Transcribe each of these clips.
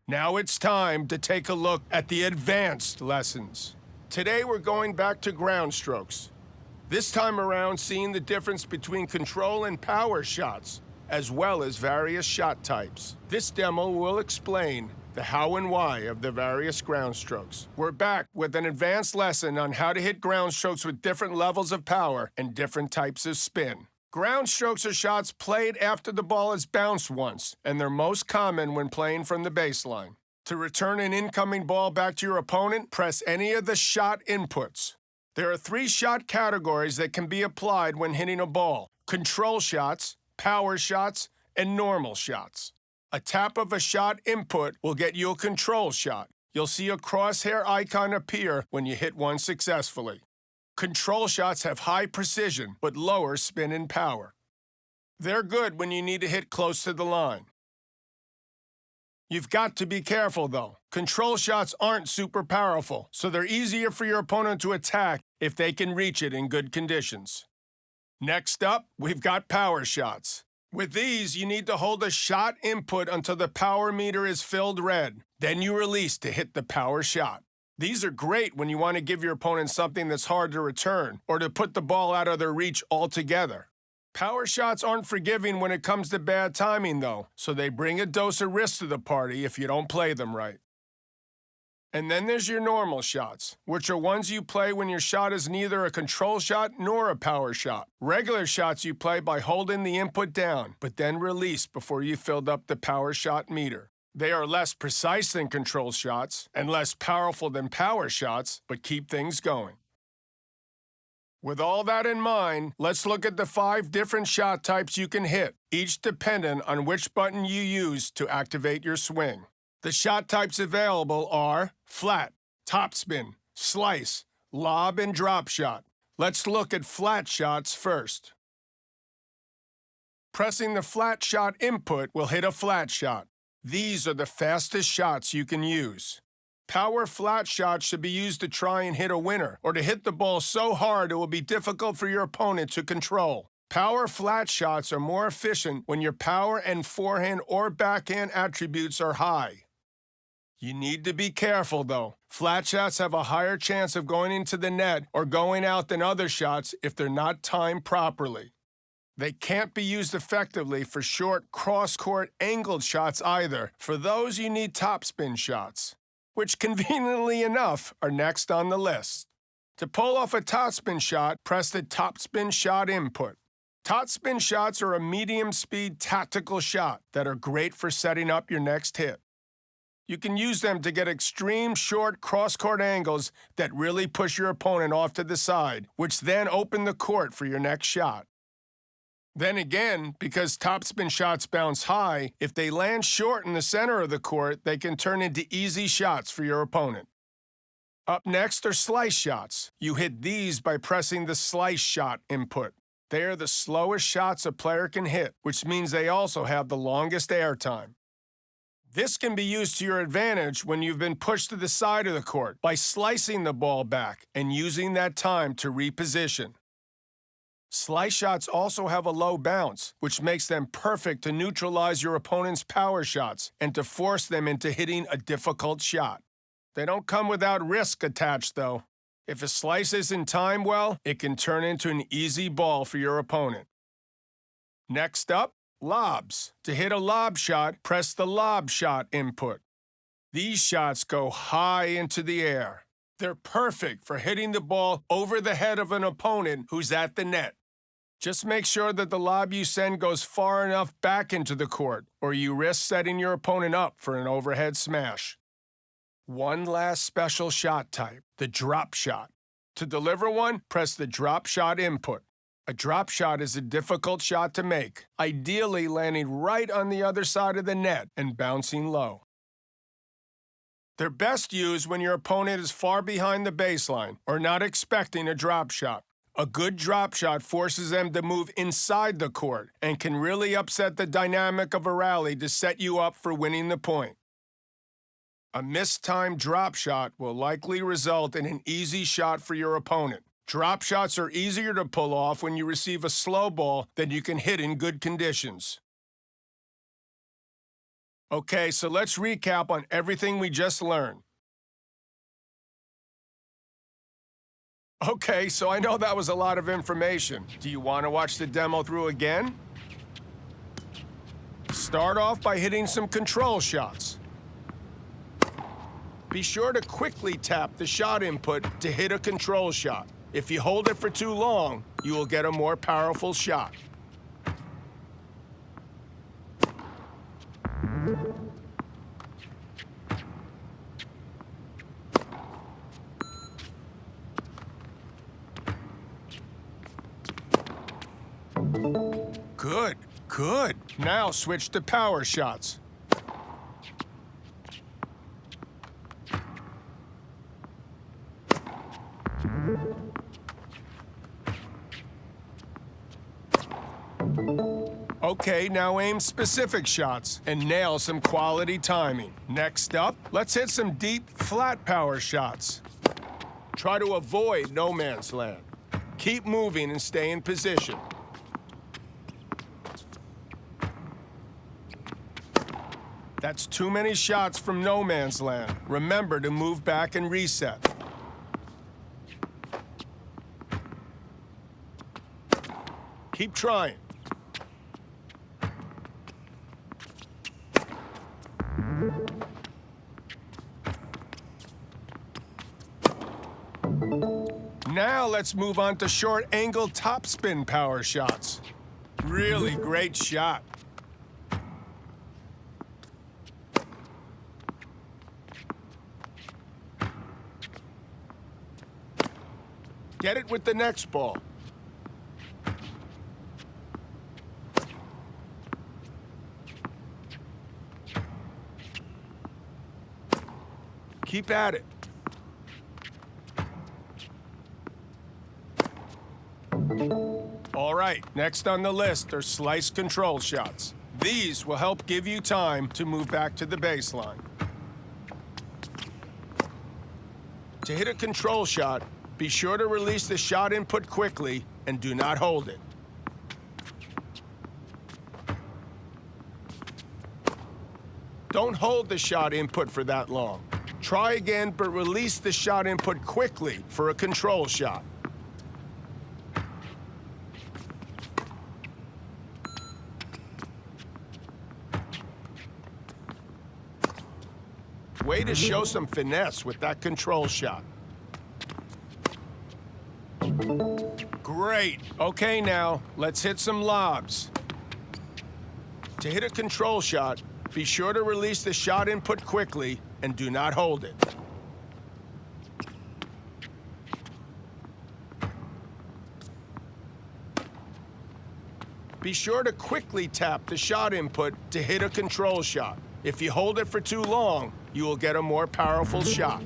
Now it's time to take a look at the advanced lessons. Today we're going back to ground strokes. This time around, seeing the difference between control and power shots, as well as various shot types. This demo will explain the how and why of the various ground strokes. We're back with an advanced lesson on how to hit ground strokes with different levels of power and different types of spin. Ground strokes are shots played after the ball has bounced once, and they're most common when playing from the baseline. To return an incoming ball back to your opponent, press any of the shot inputs. There are 3 shot categories that can be applied when hitting a ball: control shots, power shots, and normal shots. A tap of a shot input will get you a control shot. You'll see a crosshair icon appear when you hit one successfully. Control shots have high precision, but lower spin and power. They're good when you need to hit close to the line. You've got to be careful, though. Control shots aren't super powerful, so they're easier for your opponent to attack if they can reach it in good conditions. Next up, we've got power shots. With these, you need to hold a shot input until the power meter is filled red. Then you release to hit the power shot. These are great when you want to give your opponent something that's hard to return, or to put the ball out of their reach altogether. Power shots aren't forgiving when it comes to bad timing, though, so they bring a dose of risk to the party if you don't play them right. And then there's your normal shots, which are ones you play when your shot is neither a control shot nor a power shot. Regular shots you play by holding the input down, but then release before you filled up the power shot meter. They are less precise than control shots and less powerful than power shots, but keep things going. With all that in mind, let's look at the 5 different shot types you can hit, each dependent on which button you use to activate your swing. The shot types available are flat, topspin, slice, lob, and drop shot. Let's look at flat shots first. Pressing the flat shot input will hit a flat shot. These are the fastest shots you can use. Power flat shots should be used to try and hit a winner, or to hit the ball so hard it will be difficult for your opponent to control. Power flat shots are more efficient when your power and forehand or backhand attributes are high. You need to be careful, though. Flat shots have a higher chance of going into the net or going out than other shots if they're not timed properly. They can't be used effectively for short cross-court angled shots either. For those, you need topspin shots, which conveniently enough are next on the list. To pull off a topspin shot, press the topspin shot input. Topspin shots are a medium-speed tactical shot that are great for setting up your next hit. You can use them to get extreme short cross-court angles that really push your opponent off to the side, which then open the court for your next shot. Then again, because topspin shots bounce high, if they land short in the center of the court, they can turn into easy shots for your opponent. Up next are slice shots. You hit these by pressing the slice shot input. They are the slowest shots a player can hit, which means they also have the longest air time. This can be used to your advantage when you've been pushed to the side of the court by slicing the ball back and using that time to reposition. Slice shots also have a low bounce, which makes them perfect to neutralize your opponent's power shots and to force them into hitting a difficult shot. They don't come without risk attached, though. If a slice isn't timed well, it can turn into an easy ball for your opponent. Next up, lobs. To hit a lob shot, press the lob shot input. These shots go high into the air. They're perfect for hitting the ball over the head of an opponent who's at the net. Just make sure that the lob you send goes far enough back into the court, or you risk setting your opponent up for an overhead smash. One last special shot type, the drop shot. To deliver one, press the drop shot input. A drop shot is a difficult shot to make, ideally landing right on the other side of the net and bouncing low. They're best used when your opponent is far behind the baseline or not expecting a drop shot. A good drop shot forces them to move inside the court and can really upset the dynamic of a rally to set you up for winning the point. A mistimed drop shot will likely result in an easy shot for your opponent. Drop shots are easier to pull off when you receive a slow ball that you can hit in good conditions. Okay, so let's recap on everything we just learned. Okay, so I know that was a lot of information. Do you want to watch the demo through again? Start off by hitting some control shots. Be sure to quickly tap the shot input to hit a control shot. If you hold it for too long, you will get a more powerful shot. Good, good. Now switch to power shots. Okay, now aim specific shots and nail some quality timing. Next up, let's hit some deep, flat power shots. Try to avoid no man's land. Keep moving and stay in position. That's too many shots from no man's land. Remember to move back and reset. Keep trying. Now let's move on to short-angle topspin power shots. Really great shot. Get it with the next ball. Keep at it. All right, next on the list are slice control shots. These will help give you time to move back to the baseline. To hit a control shot, be sure to release the shot input quickly and do not hold it. Don't hold the shot input for that long. Try again, but release the shot input quickly for a control shot. Way to show some finesse with that control shot. Great. Okay, now, let's hit some lobs. To hit a control shot, be sure to release the shot input quickly and do not hold it. Be sure to quickly tap the shot input to hit a control shot. If you hold it for too long, you will get a more powerful shot.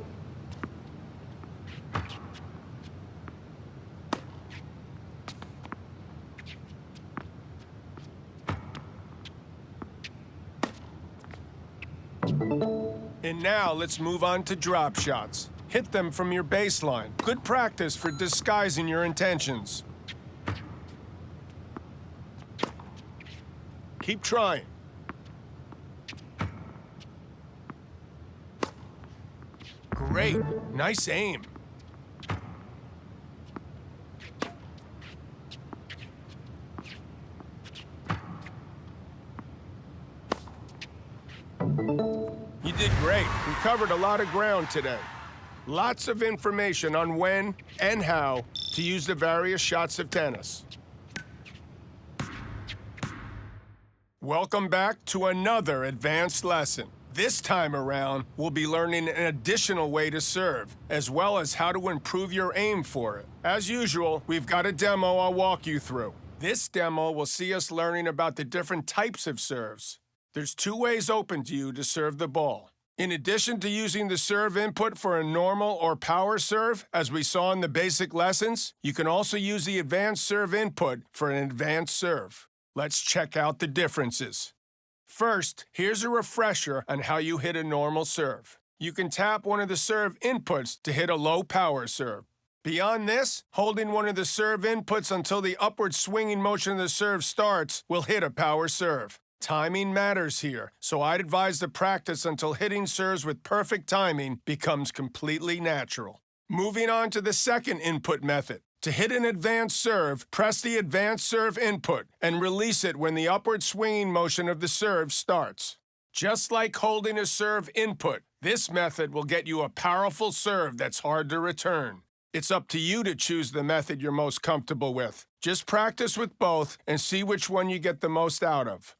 And now let's move on to drop shots. Hit them from your baseline. Good practice for disguising your intentions. Keep trying. Great. Nice aim. You did great. We covered a lot of ground today. Lots of information on when and how to use the various shots of tennis. Welcome back to another advanced lesson. This time around, we'll be learning an additional way to serve, as well as how to improve your aim for it. As usual, we've got a demo I'll walk you through. This demo will see us learning about the different types of serves. There's two ways open to you to serve the ball. In addition to using the serve input for a normal or power serve, as we saw in the basic lessons, you can also use the advanced serve input for an advanced serve. Let's check out the differences. First, here's a refresher on how you hit a normal serve. You can tap one of the serve inputs to hit a low power serve. Beyond this, holding one of the serve inputs until the upward swinging motion of the serve starts will hit a power serve. Timing matters here, so I'd advise to practice until hitting serves with perfect timing becomes completely natural. Moving on to the second input method. To hit an advanced serve, press the advanced serve input and release it when the upward swinging motion of the serve starts. Just like holding a serve input, this method will get you a powerful serve that's hard to return. It's up to you to choose the method you're most comfortable with. Just practice with both and see which one you get the most out of.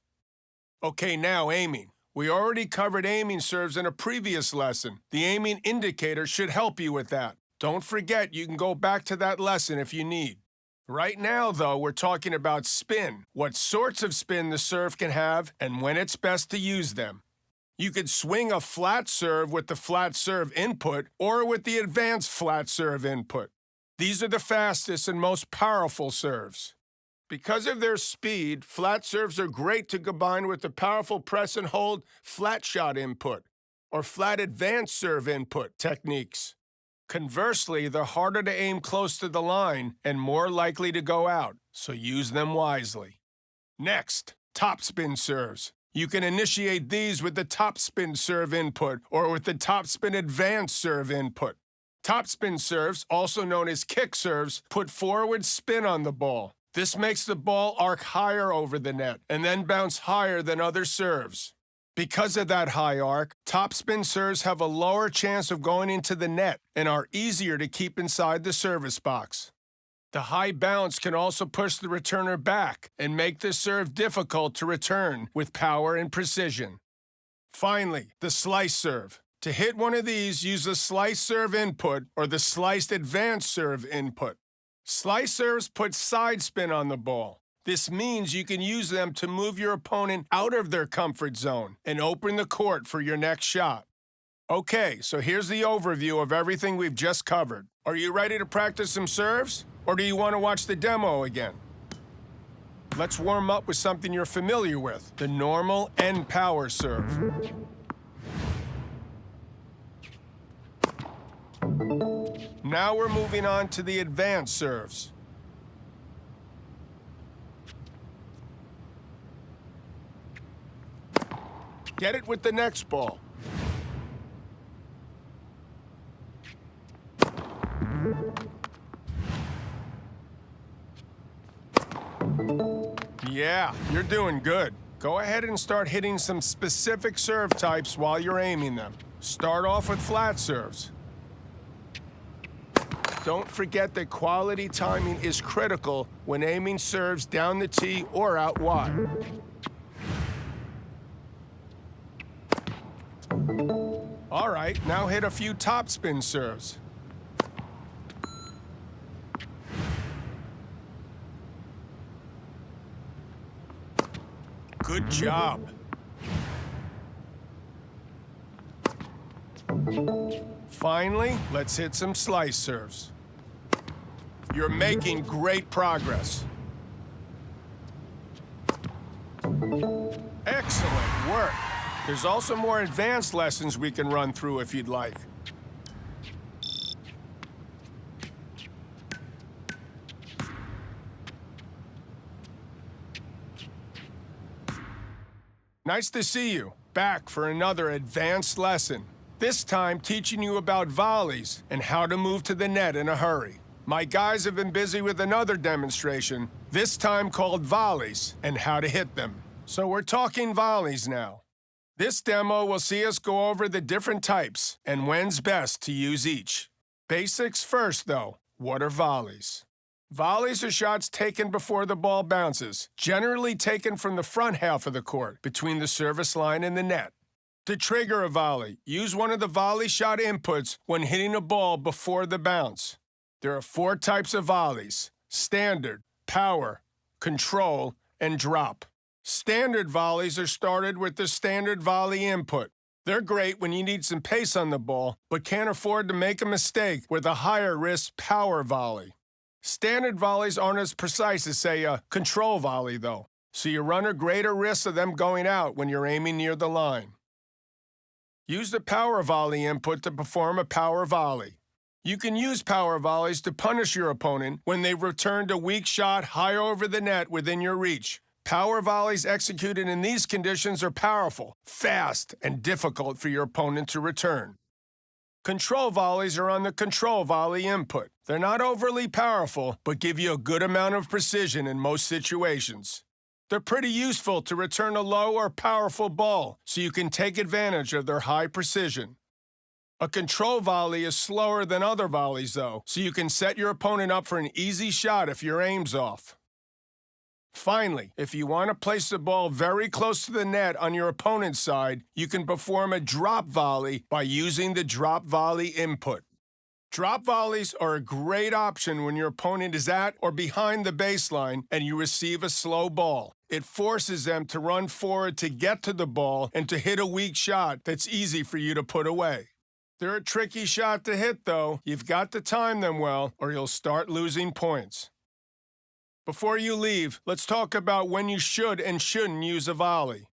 Okay, now aiming. We already covered aiming serves in a previous lesson. The aiming indicator should help you with that. Don't forget you can go back to that lesson if you need. Right now, though, we're talking about spin, what sorts of spin the serve can have, and when it's best to use them. You could swing a flat serve with the flat serve input or with the advanced flat serve input. These are the fastest and most powerful serves. Because of their speed, flat serves are great to combine with the powerful press and hold flat shot input or flat advanced serve input techniques. Conversely, they're harder to aim close to the line and more likely to go out, so use them wisely. Next, topspin serves. You can initiate these with the topspin serve input or with the topspin advanced serve input. Topspin serves, also known as kick serves, put forward spin on the ball. This makes the ball arc higher over the net and then bounce higher than other serves. Because of that high arc, topspin serves have a lower chance of going into the net and are easier to keep inside the service box. The high bounce can also push the returner back and make the serve difficult to return with power and precision. Finally, the slice serve. To hit one of these, use the slice serve input or the sliced advanced serve input. Slice serves put side spin on the ball. This means you can use them to move your opponent out of their comfort zone and open the court for your next shot. Okay, so here's the overview of everything we've just covered. Are you ready to practice some serves? Or do you want to watch the demo again? Let's warm up with something you're familiar with, the normal end power serve. Now we're moving on to the advanced serves. Get it with the next ball. Yeah, you're doing good. Go ahead and start hitting some specific serve types while you're aiming them. Start off with flat serves. Don't forget that quality timing is critical when aiming serves down the tee or out wide. All right, now hit a few topspin serves. Good job. Finally, let's hit some slice serves. You're making great progress. Excellent work. There's also more advanced lessons we can run through if you'd like. Nice to see you. Back for another advanced lesson. This time teaching you about volleys and how to move to the net in a hurry. My guys have been busy with another demonstration, this time called volleys, and how to hit them. So we're talking volleys now. This demo will see us go over the different types and when's best to use each. Basics first, though. What are volleys? Volleys are shots taken before the ball bounces, generally taken from the front half of the court, between the service line and the net. To trigger a volley, use one of the volley shot inputs when hitting a ball before the bounce. There are 4 types of volleys: standard, power, control, and drop. Standard volleys are started with the standard volley input. They're great when you need some pace on the ball, but can't afford to make a mistake with a higher risk power volley. Standard volleys aren't as precise as, say, a control volley, though, so you run a greater risk of them going out when you're aiming near the line. Use the power volley input to perform a power volley. You can use power volleys to punish your opponent when they returned a weak shot high over the net within your reach. Power volleys executed in these conditions are powerful, fast, and difficult for your opponent to return. Control volleys are on the control volley input. They're not overly powerful, but give you a good amount of precision in most situations. They're pretty useful to return a low or powerful ball, so you can take advantage of their high precision. A control volley is slower than other volleys, though, so you can set your opponent up for an easy shot if your aim's off. Finally, if you want to place the ball very close to the net on your opponent's side, you can perform a drop volley by using the drop volley input. Drop volleys are a great option when your opponent is at or behind the baseline and you receive a slow ball. It forces them to run forward to get to the ball and to hit a weak shot that's easy for you to put away. They're a tricky shot to hit, though. You've got to time them well, or you'll start losing points. Before you leave, let's talk about when you should and shouldn't use a volley.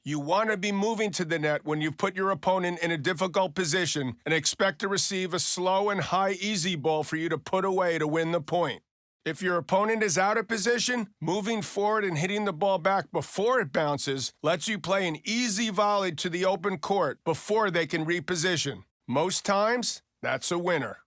You want to be moving to the net when you've put your opponent in a difficult position and expect to receive a slow and high easy ball for you to put away to win the point. If your opponent is out of position, moving forward and hitting the ball back before it bounces lets you play an easy volley to the open court before they can reposition. Most times, that's a winner.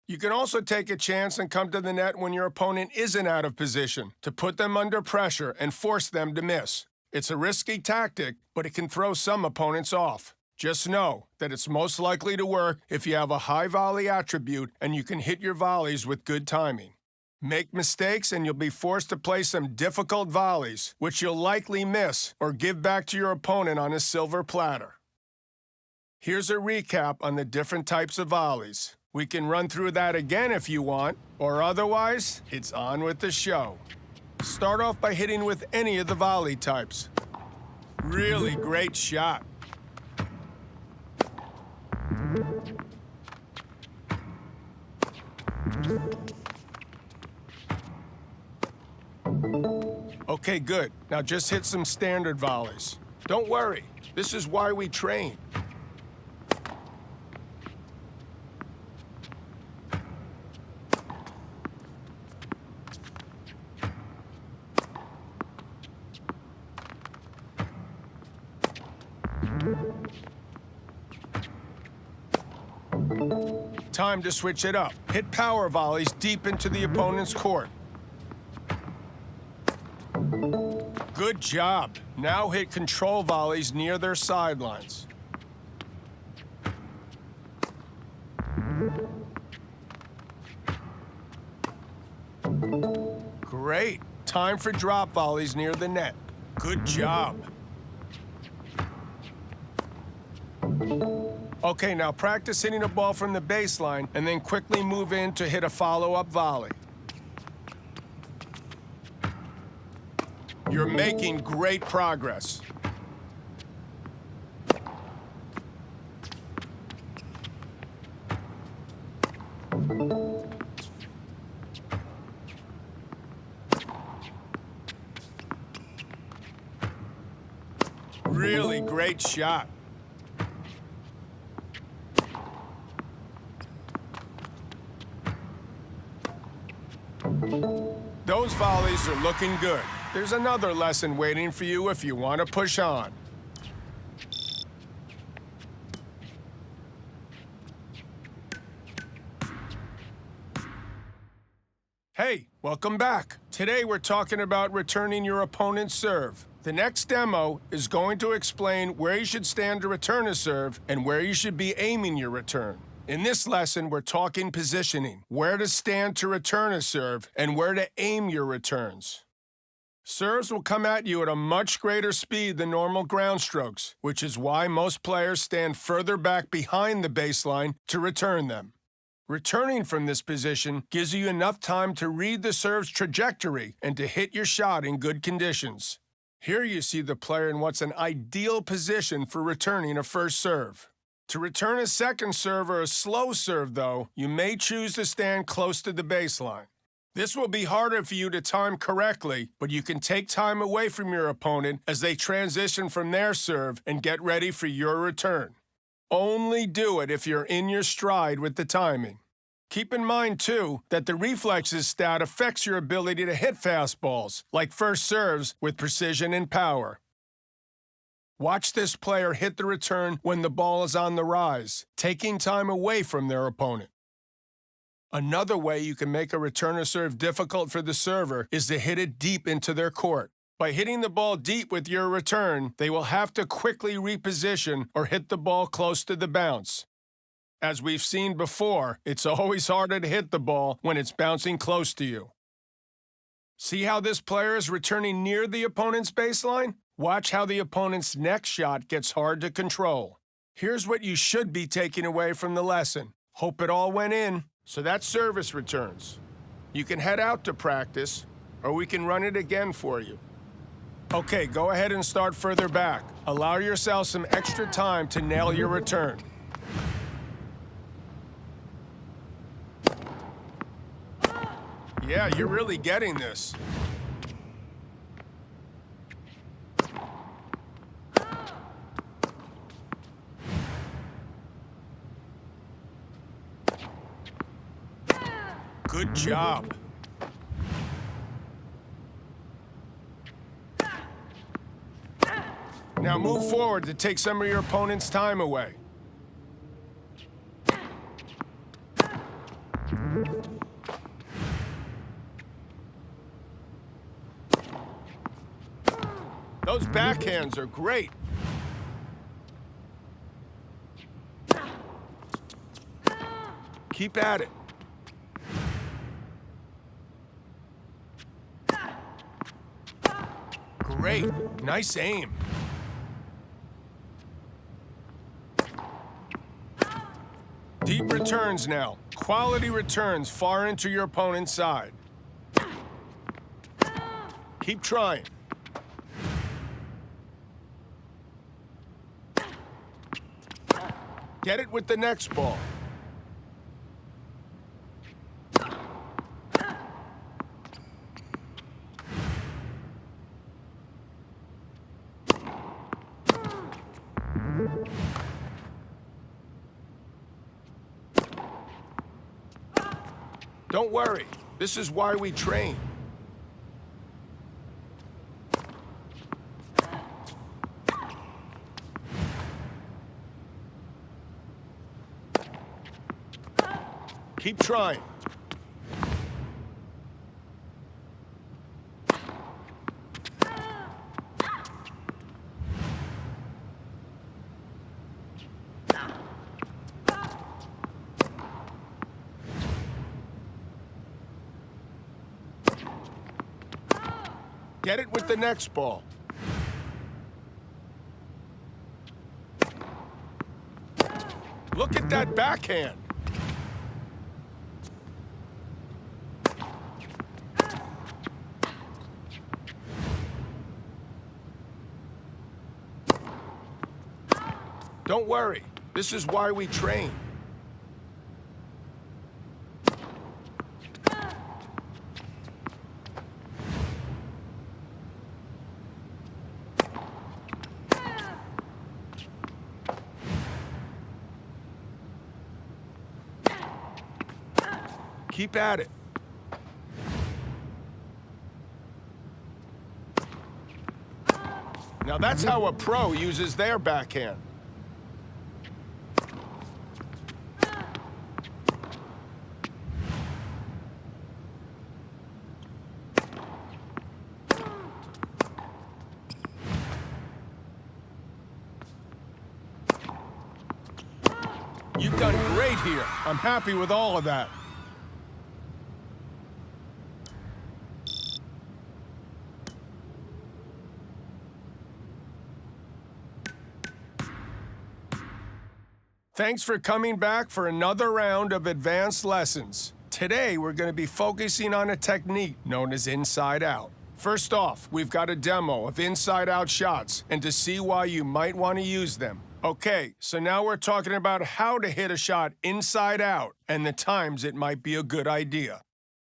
You can also take a chance and come to the net when your opponent isn't out of position to put them under pressure and force them to miss. It's a risky tactic, but it can throw some opponents off. Just know that it's most likely to work if you have a high volley attribute and you can hit your volleys with good timing. Make mistakes and you'll be forced to play some difficult volleys, which you'll likely miss or give back to your opponent on a silver platter. Here's a recap on the different types of volleys. We can run through that again if you want, or otherwise, it's on with the show. Start off by hitting with any of the volley types. Really great shot. Okay, good. Now just hit some standard volleys. Don't worry, this is why we train. Time to switch it up. Hit power volleys deep into the opponent's court. Good job. Now hit control volleys near their sidelines. Great. Time for drop volleys near the net. Good job. Okay, now practice hitting a ball from the baseline and then quickly move in to hit a follow-up volley. You're making great progress. Really great shot. Those volleys are looking good. There's another lesson waiting for you if you want to push on. Hey, welcome back. Today we're talking about returning your opponent's serve. The next demo is going to explain where you should stand to return a serve and where you should be aiming your return. In this lesson, we're talking positioning, where to stand to return a serve, and where to aim your returns. Serves will come at you at a much greater speed than normal ground strokes, which is why most players stand further back behind the baseline to return them. Returning from this position gives you enough time to read the serve's trajectory and to hit your shot in good conditions. Here you see the player in what's an ideal position for returning a first serve. To return a second serve or a slow serve, though, you may choose to stand close to the baseline. This will be harder for you to time correctly, but you can take time away from your opponent as they transition from their serve and get ready for your return. Only do it if you're in your stride with the timing. Keep in mind, too, that the reflexes stat affects your ability to hit fastballs, like first serves, with precision and power. Watch this player hit the return when the ball is on the rise, taking time away from their opponent. Another way you can make a returner serve difficult for the server is to hit it deep into their court. By hitting the ball deep with your return, they will have to quickly reposition or hit the ball close to the bounce. As we've seen before, it's always harder to hit the ball when it's bouncing close to you. See how this player is returning near the opponent's baseline? Watch how the opponent's next shot gets hard to control. Here's what you should be taking away from the lesson. Hope it all went in. So that's service returns. You can head out to practice, or we can run it again for you. Okay, go ahead and start further back. Allow yourself some extra time to nail your return. Yeah, you're really getting this. Good job. Now move forward to take some of your opponent's time away. Those backhands are great. Keep at it. Great. Nice aim. Deep returns now. Quality returns far into your opponent's side. Keep trying. Get it with the next ball. Don't worry, this is why we train. Keep trying. Get it with the next ball. Look at that backhand. Don't worry, this is why we train. Keep at it. Now that's how a pro uses their backhand. You've done great here. I'm happy with all of that. Thanks for coming back for another round of advanced lessons. Today, we're going to be focusing on a technique known as inside out. First off, we've got a demo of inside out shots and to see why you might want to use them. Okay, so now we're talking about how to hit a shot inside out and the times it might be a good idea.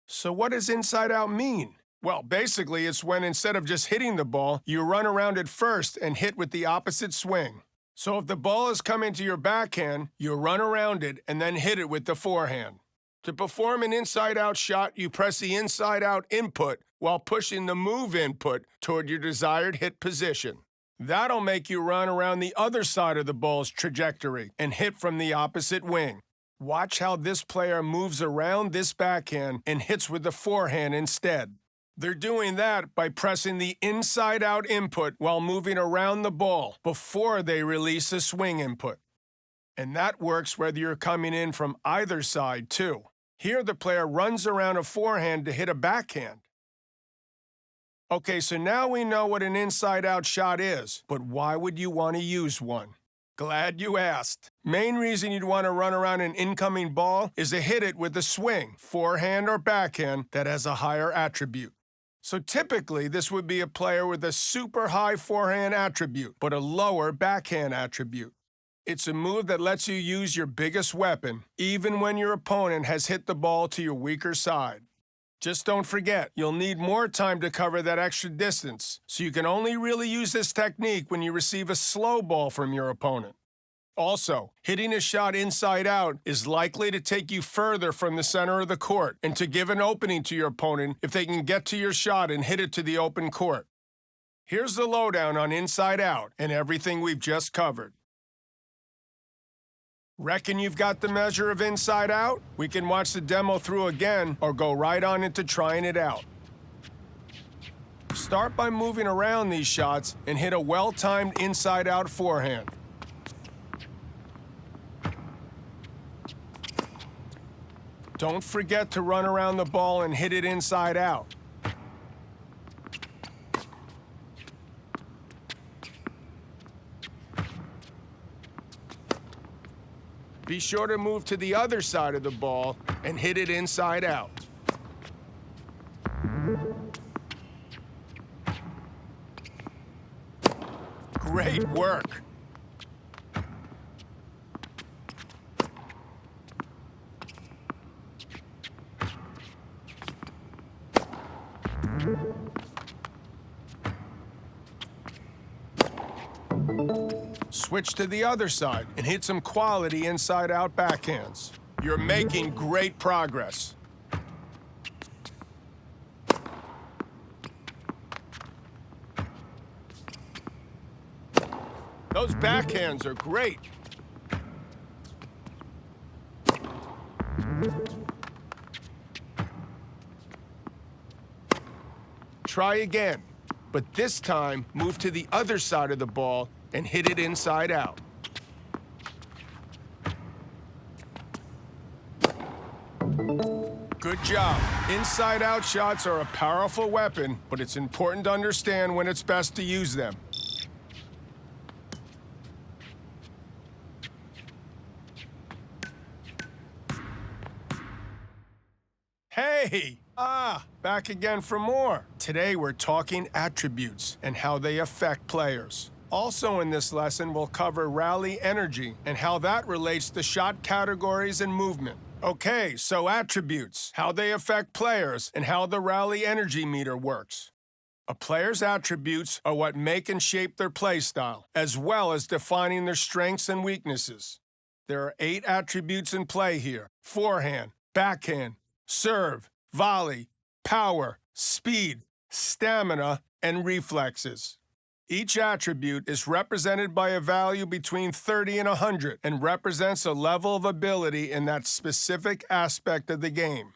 So what does inside out mean? Well, basically, it's when instead of just hitting the ball, you run around it first and hit with the opposite swing. So if the ball is coming to your backhand, you run around it and then hit it with the forehand. To perform an inside-out shot, you press the inside-out input while pushing the move input toward your desired hit position. That'll make you run around the other side of the ball's trajectory and hit from the opposite wing. Watch how this player moves around this backhand and hits with the forehand instead. They're doing that by pressing the inside-out input while moving around the ball before they release a swing input. And that works whether you're coming in from either side, too. Here, the player runs around a forehand to hit a backhand. Okay, so now we know what an inside-out shot is, but why would you want to use one? Glad you asked. Main reason you'd want to run around an incoming ball is to hit it with a swing, forehand or backhand, that has a higher attribute. So typically, this would be a player with a super high forehand attribute, but a lower backhand attribute. It's a move that lets you use your biggest weapon, even when your opponent has hit the ball to your weaker side. Just don't forget, you'll need more time to cover that extra distance, so you can only really use this technique when you receive a slow ball from your opponent. Also, hitting a shot inside out is likely to take you further from the center of the court and to give an opening to your opponent if they can get to your shot and hit it to the open court. Here's the lowdown on inside out and everything we've just covered. Reckon you've got the measure of inside out? We can watch the demo through again or go right on into trying it out. Start by moving around these shots and hit a well-timed inside-out forehand. Don't forget to run around the ball and hit it inside out. Be sure to move to the other side of the ball and hit it inside out. Great work. Switch to the other side and hit some quality inside-out backhands. You're making great progress. Those backhands are great. Try again, but this time move to the other side of the ball and hit it inside out. Good job. Inside-out shots are a powerful weapon, but it's important to understand when it's best to use them. Hey! Back again for more. Today we're talking attributes and how they affect players. Also in this lesson, we'll cover rally energy and how that relates to shot categories and movement. Okay, so attributes, how they affect players, and how the rally energy meter works. A player's attributes are what make and shape their play style, as well as defining their strengths and weaknesses. There are 8 attributes in play here: forehand, backhand, serve, volley, power, speed, stamina, and reflexes. Each attribute is represented by a value between 30 and 100 and represents a level of ability in that specific aspect of the game.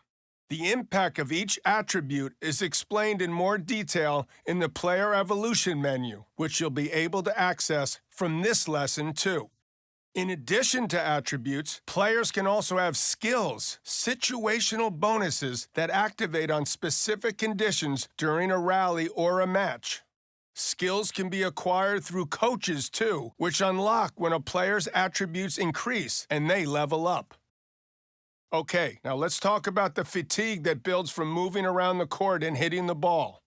The impact of each attribute is explained in more detail in the Player Evolution menu, which you'll be able to access from this lesson too. In addition to attributes, players can also have skills, situational bonuses that activate on specific conditions during a rally or a match. Skills can be acquired through coaches, too, which unlock when a player's attributes increase and they level up. Okay, now let's talk about the fatigue that builds from moving around the court and hitting the ball.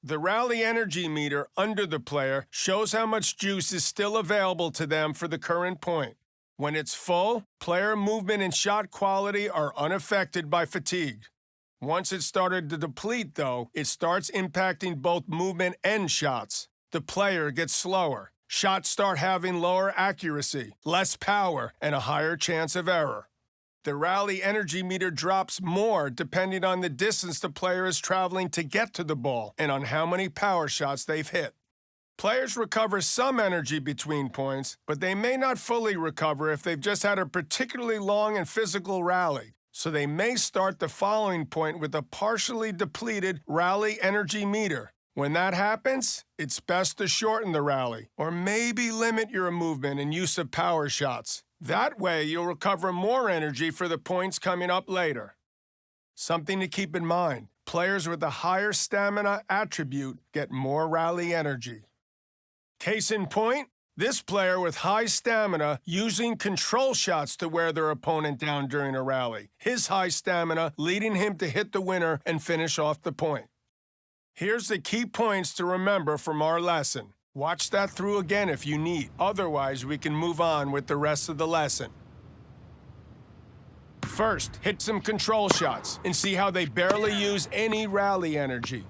The rally energy meter under the player shows how much juice is still available to them for the current point. When it's full, player movement and shot quality are unaffected by fatigue. Once it started to deplete, though, it starts impacting both movement and shots. The player gets slower. Shots start having lower accuracy, less power, and a higher chance of error. The rally energy meter drops more depending on the distance the player is traveling to get to the ball and on how many power shots they've hit. Players recover some energy between points, but they may not fully recover if they've just had a particularly long and physical rally. So they may start the following point with a partially depleted rally energy meter. When that happens, it's best to shorten the rally, or maybe limit your movement and use of power shots. That way, you'll recover more energy for the points coming up later. Something to keep in mind, players with a higher stamina attribute get more rally energy. Case in point, this player with high stamina using control shots to wear their opponent down during a rally. His high stamina leading him to hit the winner and finish off the point. Here's the key points to remember from our lesson. Watch that through again if you need. Otherwise, we can move on with the rest of the lesson. First, hit some control shots and see how they barely use any rally energy.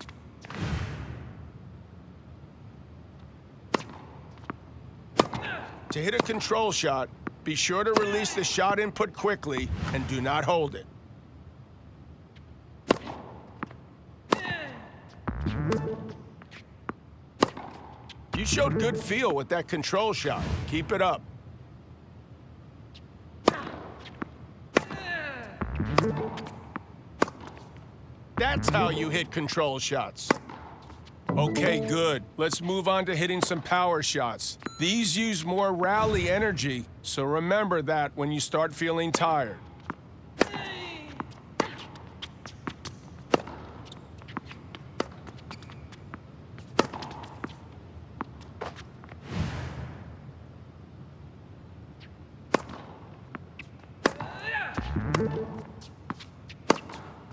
To hit a control shot, be sure to release the shot input quickly and do not hold it. You showed good feel with that control shot. Keep it up. That's how you hit control shots. Okay, good. Let's move on to hitting some power shots. These use more rally energy, so remember that when you start feeling tired.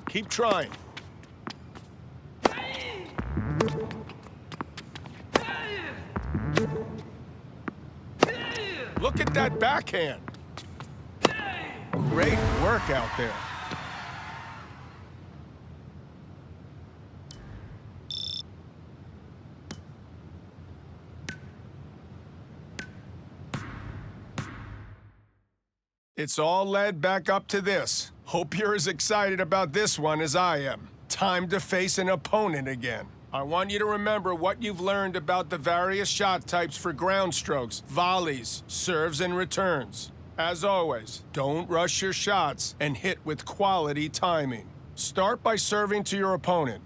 Keep trying. Look at that backhand. Great work out there. It's all led back up to this. Hope you're as excited about this one as I am. Time to face an opponent again. I want you to remember what you've learned about the various shot types for ground strokes, volleys, serves, and returns. As always, don't rush your shots and hit with quality timing. Start by serving to your opponent.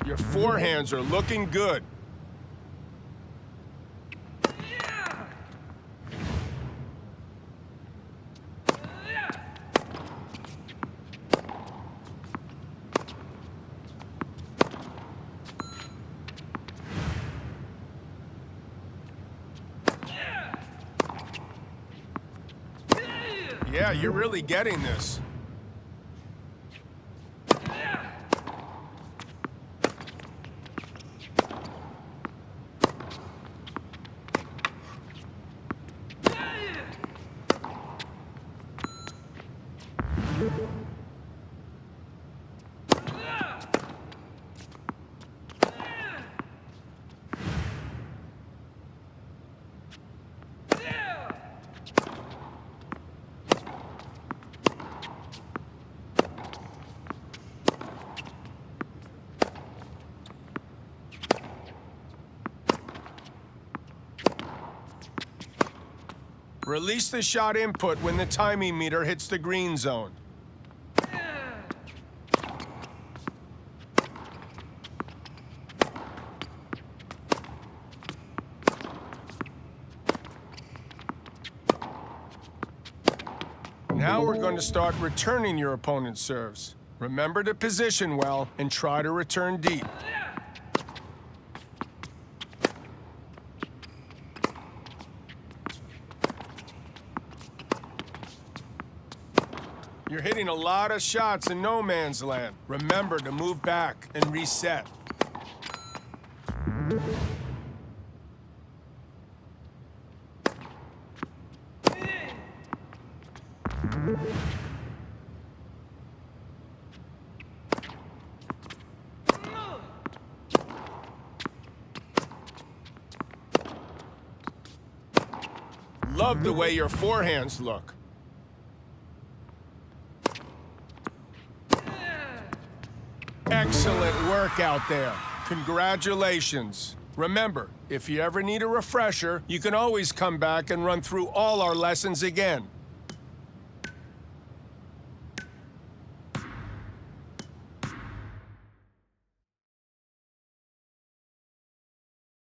Your forehands are looking good. Yeah, you're really getting this. Release the shot input when the timing meter hits the green zone. we're going to start returning your opponent's serves. Remember to position well and try to return deep. You're hitting a lot of shots in no man's land. Remember to move back and reset. Love the way your forehands look. Excellent work out there. Congratulations. Remember, if you ever need a refresher, you can always come back and run through all our lessons again.